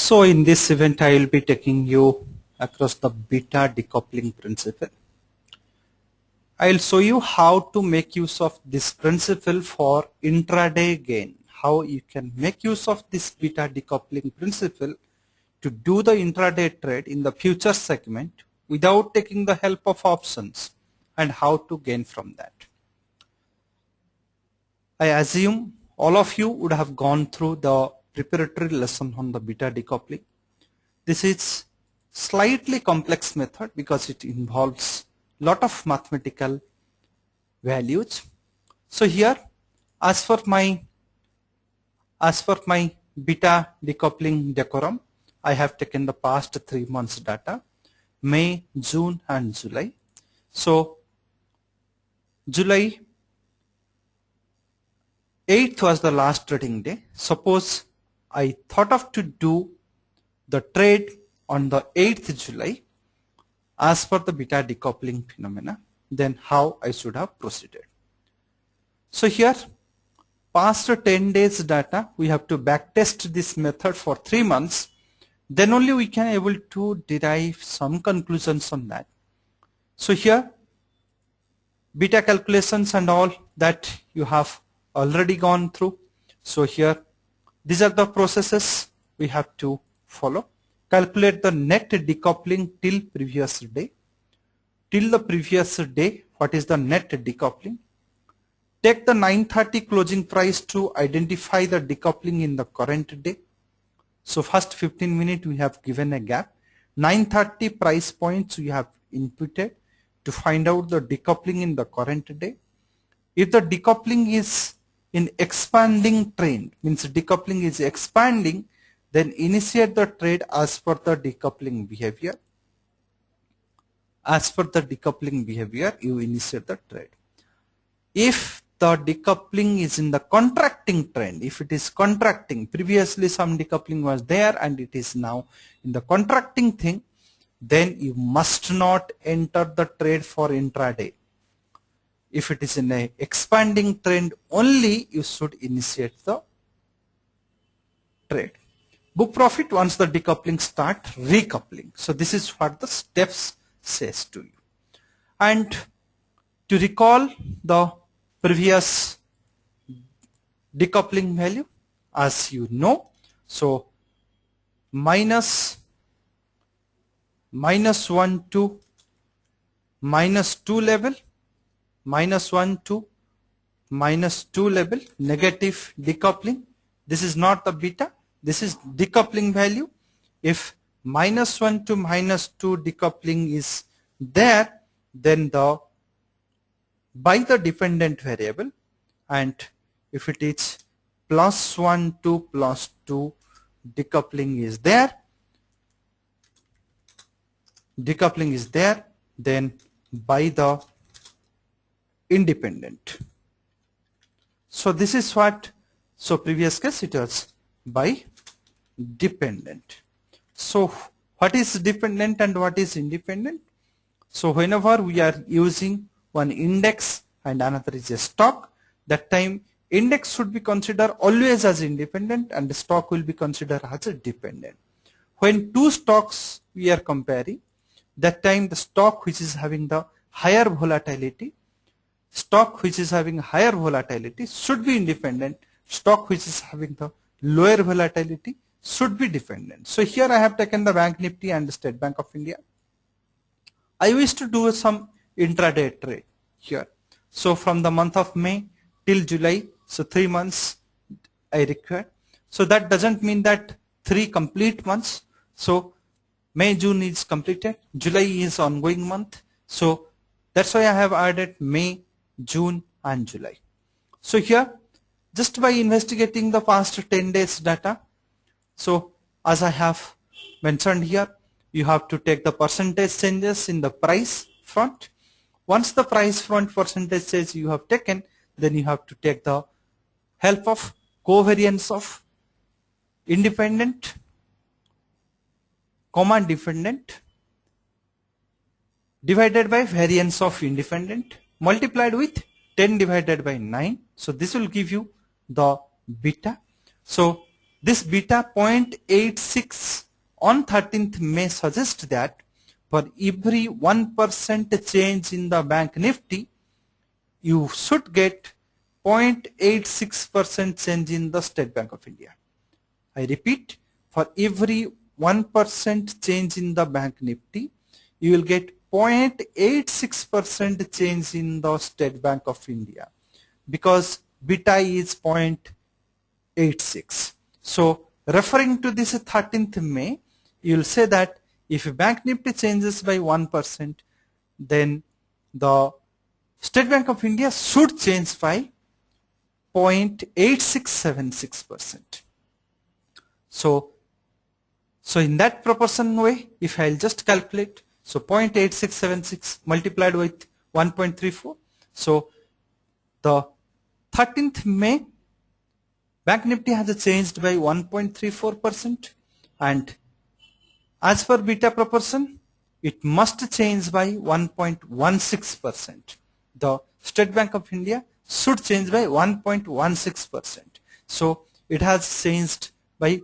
So in this event, I will be taking you across the beta decoupling principle. I will show you how to make use of this principle for intraday gain. How you can make use of this beta decoupling principle to do the intraday trade in the future segment without taking the help of options, and how to gain from that. I assume all of you would have gone through the preparatory lesson on the beta decoupling. This is slightly complex method because it involves lot of mathematical values. So here, as per my beta decoupling decorum, I have taken the past 3 months data, May, June and July. So July 8th was the last trading day. Suppose I thought of to do the trade on the 8th July as per the beta decoupling phenomena, then how I should have proceeded. So here, past 10 days data, we have to backtest this method for 3 months. Then only we can able to derive some conclusions on that. So here, beta calculations and all that you have already gone through. So here, these are the processes we have to follow. Calculate the net decoupling till previous day. Till the previous day, what is the net decoupling? Take the 9:30 closing price to identify the decoupling in the current day. So first 15 minutes we have given a gap. 9:30 price points we have inputted to find out the decoupling in the current day. If the decoupling is in expanding trend, means decoupling is expanding, then initiate the trade as per the decoupling behavior. As per the decoupling behavior, you initiate the trade. If the decoupling is in the contracting trend, if it is contracting, previously some decoupling was there and it is now in the contracting thing, then you must not enter the trade for intraday. If it is in a expanding trend only, you should initiate the trade. Book profit once the decoupling start recoupling. So this is what the steps says to you. And to recall the previous decoupling value, as you know, so minus 1 to minus 2 level, minus 1 to minus 2 level, negative decoupling. This is not the beta, this is decoupling value. If minus 1 to minus 2 decoupling is there, then the by the dependent variable, and if it is plus 1 to plus 2 decoupling is there, then by the independent. So this is what, so previous case it was by dependent. So what is dependent and what is independent? So whenever we are using one index and another is a stock, that time index should be considered always as independent and the stock will be considered as a dependent. When two stocks we are comparing, that time the stock which is having the higher volatility, stock which is having higher volatility should be independent, stock which is having the lower volatility should be dependent. So here I have taken the Bank Nifty and the State Bank of India. I wish to do some intraday trade here. So from the month of May till July, so 3 months I require. So that doesn't mean that 3 complete months. So May, June is completed, July is ongoing month. So that's why I have added May, June and July. So here, just by investigating the past 10 days data, so as I have mentioned here, you have to take the percentage changes in the price front. Once the price front percentage change you have taken, then you have to take the help of covariance of independent, comma dependent, divided by variance of independent, multiplied with 10 divided by 9. So this will give you the beta. So This beta 0.86 on 13th May suggests that for every 1% change in the bank nifty, you should get 0.86% change in the State Bank of India. I repeat, for every 1% change in the bank nifty, you will get 0.86% change in the State Bank of India, because beta is 0.86. So referring to this 13th May, you will say that if bank nifty changes by 1%, then the State Bank of India should change by 0.8676%. So in that proportion way, if I'll just calculate, so 0.8676 multiplied with 1.34, so the 13th May bank nifty has changed by 1.34%, and as per beta proportion, it must change by 1.16%. The State Bank of India should change by 1.16%. So it has changed by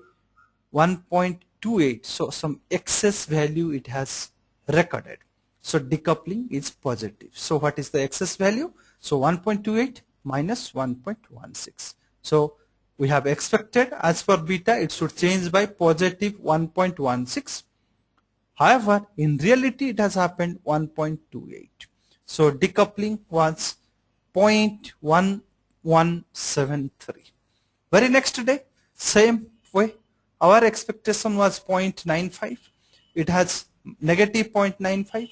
1.28. So some excess value it has recorded. So decoupling is positive. So what is the excess value? So 1.28 minus 1.16. So we have expected as per beta it should change by positive 1.16. However, in reality it has happened 1.28. So decoupling was 0.1173. Very next day, same way, our expectation was 0.95. It has negative 0.95.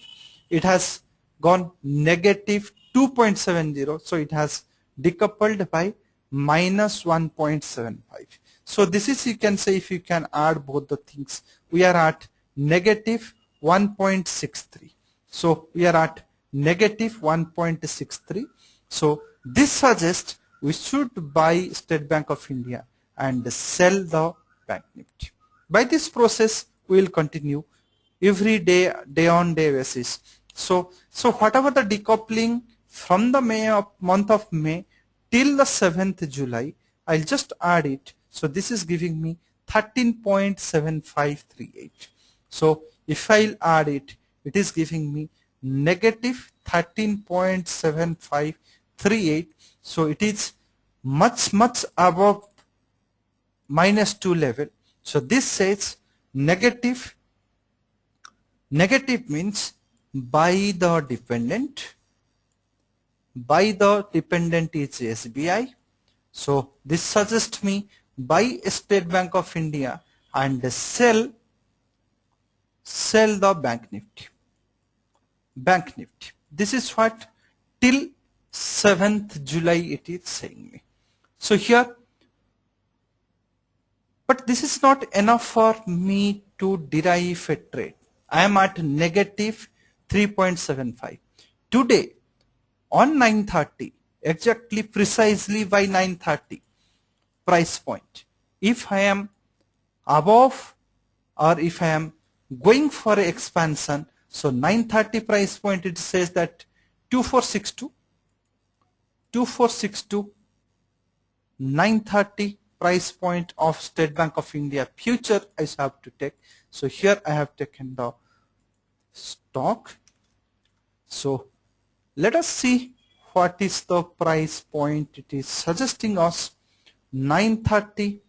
It has gone negative 2.70. So it has decoupled by minus 1.75. So this is, you can say, if you can add both the things, we are at negative 1.63. So we are at negative 1.63. So this suggests we should buy State Bank of India and sell the bank nifty. By this process, we will continue every day, day on day basis. So whatever the decoupling from the month of May till the 7th July, I'll just add it. So this is giving me 13.7538. So if I'll add it, it is giving me negative 13.7538. So it is much above minus 2 level. So this says negative means by the dependent. By the dependent is SBI. So this suggests me buy State Bank of India and sell the bank nifty. Bank nifty. This is what till 7th July it is saying me. So here, but this is not enough for me to derive a trade. I am at negative 3.75. Today on 9:30, exactly precisely by 9:30 price point, if I am above or if I am going for an expansion, so 9:30 price point, it says that 2462 9:30 price point of State Bank of India future I have to take. So here I have taken the stock. So let us see what is the price point it is suggesting us. 9:30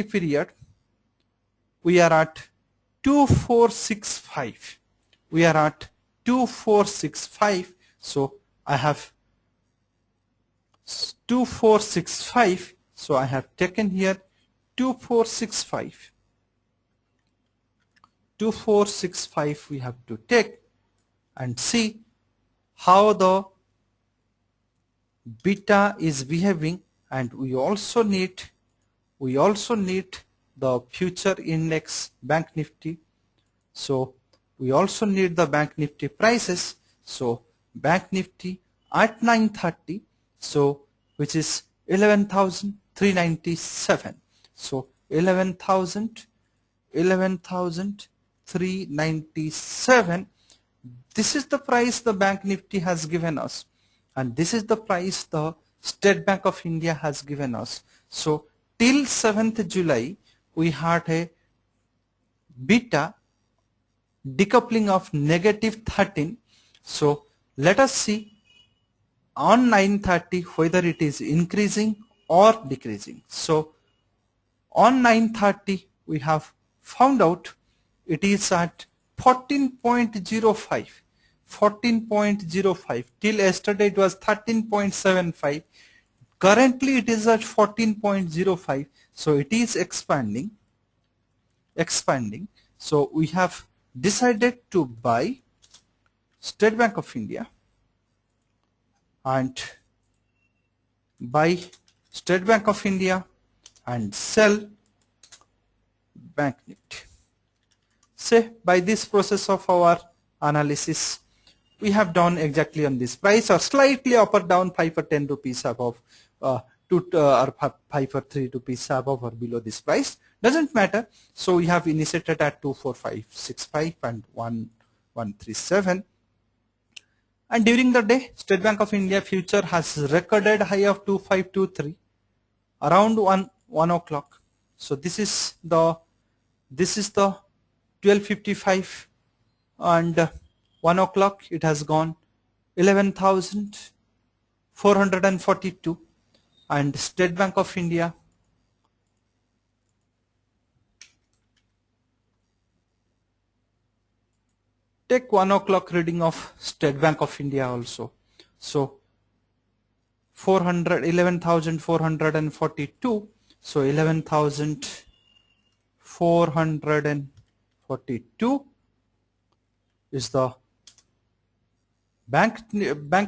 period, we are at 2465. We are at 2465. So I have 2465. So I have taken here 2465. 2465 we have to take and see how the beta is behaving, and we also need the future index bank nifty. So we also need the bank nifty prices. So bank nifty at 9:30, so which is 11,397. So 11,397. This is the price the bank nifty has given us, and this is the price the State Bank of India has given us. So till 7th July we had a beta decoupling of negative 13. So let us see on 9:30 whether it is increasing or decreasing. So on 9:30 we have found out it is at 14.05. 14.05 till yesterday it was 13.75. Currently it is at 14.05. So it is expanding. So we have decided to buy State Bank of India and sell Bank Nifty. Say by this process of our analysis we have done exactly on this price, or slightly up or down 5 or 10 rupees above, or 5 or 3 rupees above or below this price, doesn't matter. So we have initiated at 24565 and 1137, and during the day State Bank of India future has recorded high of 2523 around 1 o'clock. So this is the 12:55, and 1 o'clock it has gone 11,442, and State Bank of India take 1 o'clock reading of State Bank of India also. So 11,442. So 11,442 is the Bank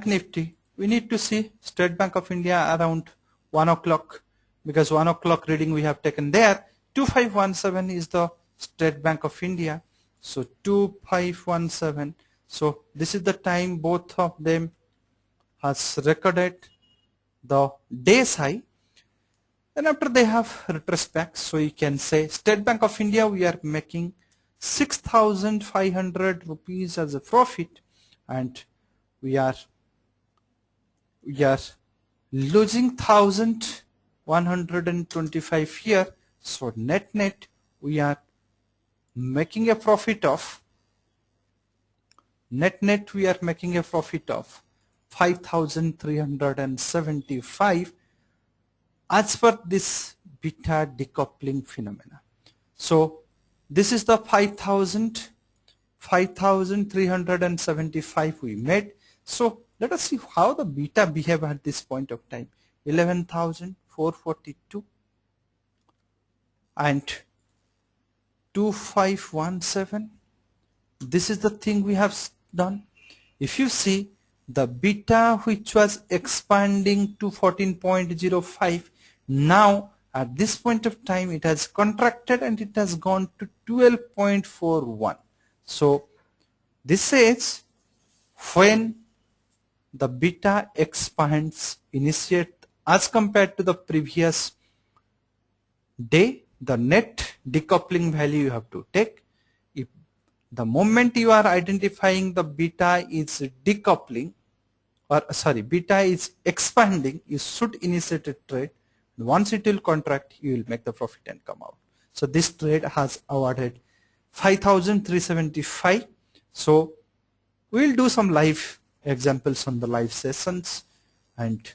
Nifty. We need to see State Bank of India around 1 o'clock, because 1 o'clock reading we have taken there. 2517 is the State Bank of India. So 2517. So this is the time both of them has recorded the day's high. Then after they have retraced back, so you can say State Bank of India we are making 6,500 rupees as a profit, and we are losing 1,125 here. So net we are making a profit of 5,375 as per this beta decoupling phenomena. So this is the 5,375 we made. So let us see how the beta behave at this point of time. 11,442 and 2517. This is the thing we have done. If you see the beta which was expanding to 14.05, now at this point of time it has contracted and it has gone to 12.41. So this says when the beta expands initiate as compared to the previous day, the net decoupling value you have to take. If the moment you are identifying the beta is decoupling, or sorry, beta is expanding, you should initiate a trade. Once it will contract, you will make the profit and come out. So this trade has awarded 5,375. So we will do some live examples on the live sessions and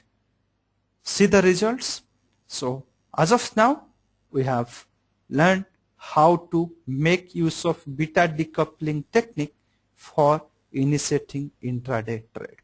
see the results. So as of now, we have learned how to make use of beta decoupling technique for initiating intraday trade.